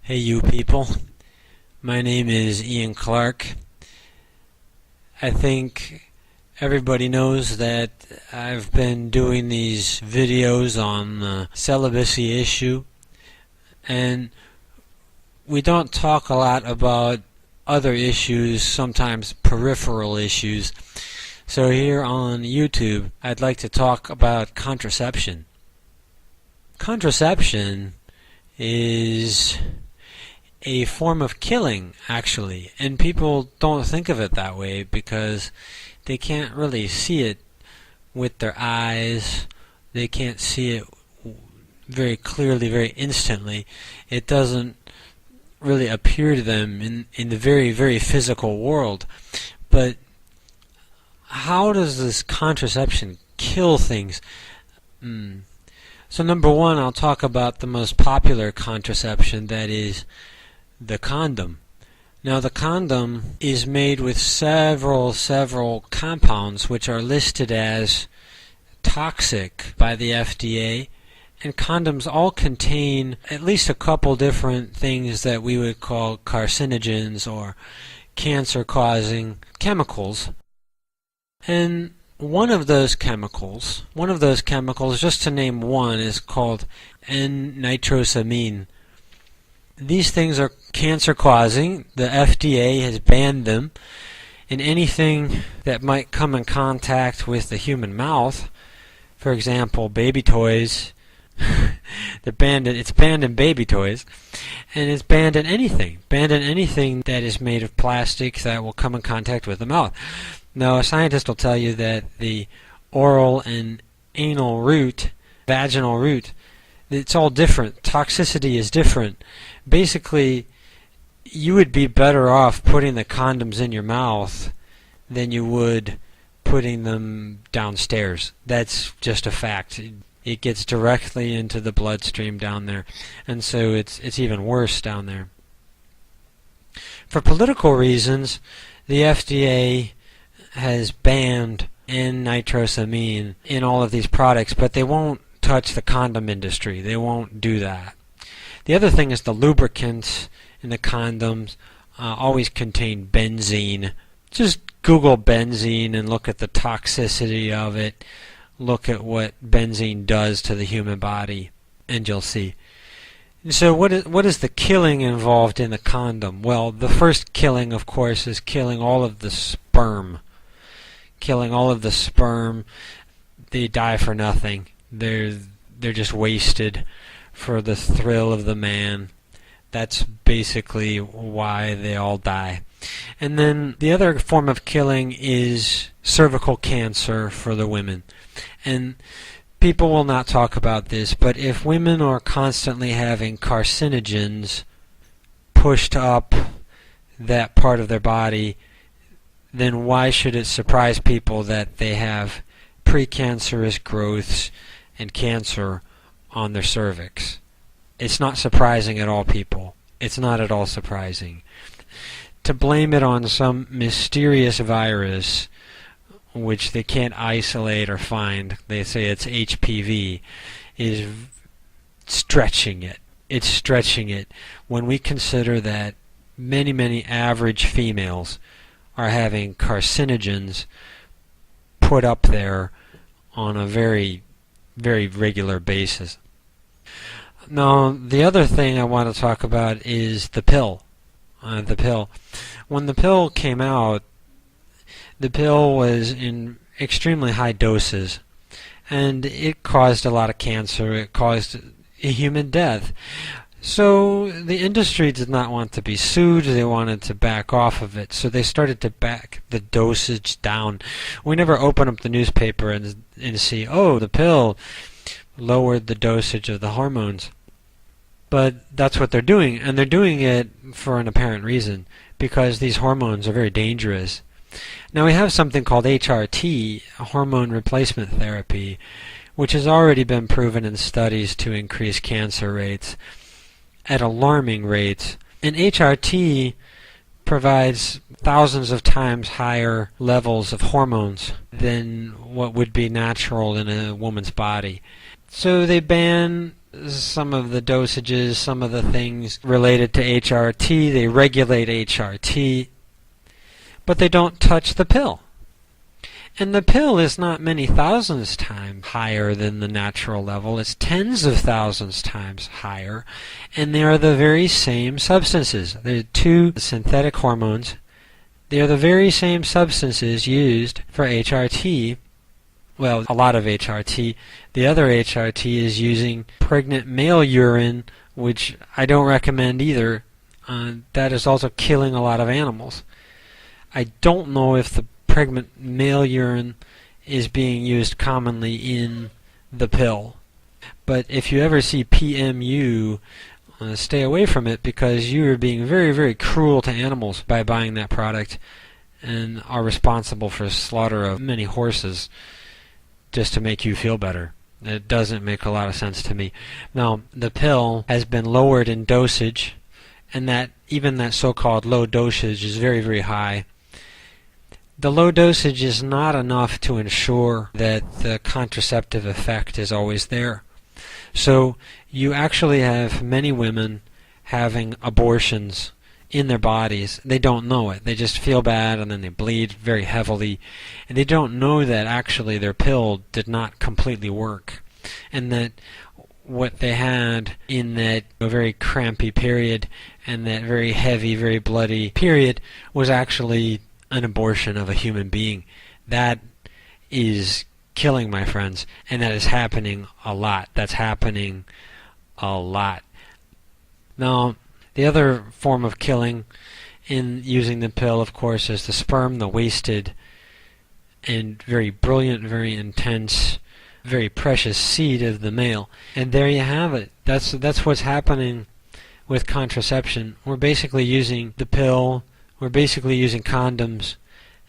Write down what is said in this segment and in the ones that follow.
Hey you people, my name is Ian Clark. I think everybody knows that I've been doing these videos on the celibacy issue, and we don't talk a lot about other issues, sometimes peripheral issues. So here on YouTube, I'd like to talk about contraception. Contraception is a form of killing, actually, and people don't think of it that way because they can't really see it with their eyes. They can't see it very clearly, very instantly. It doesn't really appear to them in the very, very physical world. But how does this contraception kill things? So number one, I'll talk about the most popular contraception, that is the condom. Now the condom is made with several compounds which are listed as toxic by the FDA, and condoms all contain at least a couple different things that we would call carcinogens or cancer-causing chemicals. And one of those chemicals, just to name one, is called N-nitrosamine. These things are cancer-causing. The FDA has banned them, and anything that might come in contact with the human mouth, for example, baby toys, it's banned in baby toys, and it's banned in anything that is made of plastic that will come in contact with the mouth. Now, a scientist will tell you that the oral and anal route, vaginal route, it's all different. Toxicity is different. Basically, you would be better off putting the condoms in your mouth than you would putting them downstairs. That's just a fact. It gets directly into the bloodstream down there, and so it's even worse down there. For political reasons, the FDA has banned N-nitrosamine in all of these products, but they won't touch the condom industry. They won't do that. The other thing is the lubricants in the condoms always contain benzene. Just Google benzene and look at the toxicity of it. Look at what benzene does to the human body, and you'll see. So what is the killing involved in the condom? Well, the first killing, of course, is killing all of the sperm. Killing all of the sperm. They die for nothing. They're just wasted for the thrill of the man. That's basically why they all die. And then the other form of killing is cervical cancer for the women. And people will not talk about this, but if women are constantly having carcinogens pushed up that part of their body, then why should it surprise people that they have precancerous growths and cancer on their cervix? It's not surprising at all, people. It's not at all surprising. To blame it on some mysterious virus which they can't isolate or find, they say it's HPV, is stretching it. It's stretching it when we consider that many average females are having carcinogens put up there on a very regular basis. Now, the other thing I want to talk about is the pill. When the pill came out, the pill was in extremely high doses, and it caused a lot of cancer. It caused a human death. So the industry did not want to be sued. They wanted to back off of it. So they started to back the dosage down. We never open up the newspaper and see, oh, the pill lowered the dosage of the hormones. But that's what they're doing, and they're doing it for an apparent reason, because these hormones are very dangerous. Now we have something called HRT, hormone replacement therapy, which has already been proven in studies to increase cancer rates at alarming rates. And HRT provides thousands of times higher levels of hormones than what would be natural in a woman's body. So they ban some of the dosages, some of the things related to HRT. They regulate HRT, but they don't touch the pill. And the pill is not many thousands times higher than the natural level. It's tens of thousands times higher. And they are the very same substances. They're two synthetic hormones. They are the very same substances used for HRT. Well, a lot of HRT. The other HRT is using pregnant male urine, which I don't recommend either. That is also killing a lot of animals. I don't know if the pregnant male urine is being used commonly in the pill. But if you ever see PMU, stay away from it, because you are being very, very cruel to animals by buying that product and are responsible for slaughter of many horses just to make you feel better. It doesn't make a lot of sense to me. Now, the pill has been lowered in dosage, and that even that so-called low dosage is very, very high. The low dosage is not enough to ensure that the contraceptive effect is always there. So you actually have many women having abortions in their bodies. They don't know it. They just feel bad, and then they bleed very heavily. And they don't know that actually their pill did not completely work, and that what they had in that very crampy period and that very heavy, very bloody period was actually an abortion of a human being. That is killing, my friends, and that is happening a lot. That's happening a lot. Now, the other form of killing in using the pill, of course, is the sperm, the wasted and very brilliant, very intense, very precious seed of the male. And there you have it. That's what's happening with contraception. We're basically using the pill. We're basically using condoms,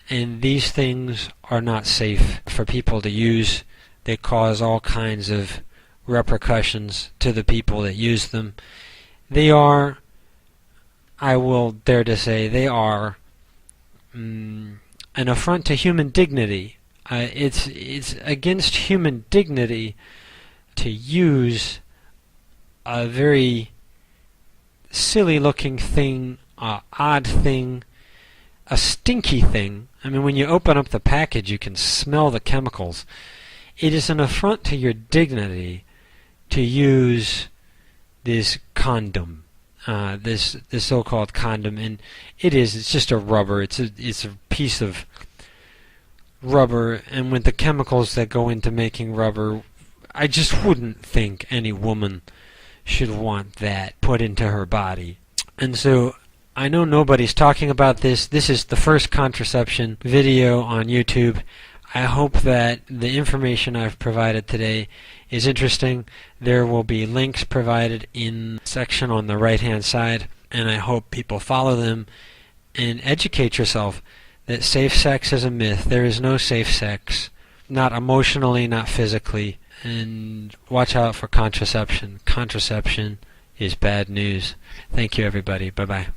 and these things are not safe for people to use. They cause all kinds of repercussions to the people that use them. They are, I will dare to say, they are an affront to human dignity. It's against human dignity to use a very silly-looking thing, odd thing, a stinky thing. I mean, when you open up the package, you can smell the chemicals. It is an affront to your dignity to use this condom, this so-called condom, and it's just a rubber. It's a piece of rubber, and with the chemicals that go into making rubber, I just wouldn't think any woman should want that put into her body. And so I know nobody's talking about this. This is the first contraception video on YouTube. I hope that the information I've provided today is interesting. There will be links provided in the section on the right-hand side, and I hope people follow them and educate yourself that safe sex is a myth. There is no safe sex, not emotionally, not physically. And watch out for contraception. Contraception is bad news. Thank you, everybody. Bye-bye.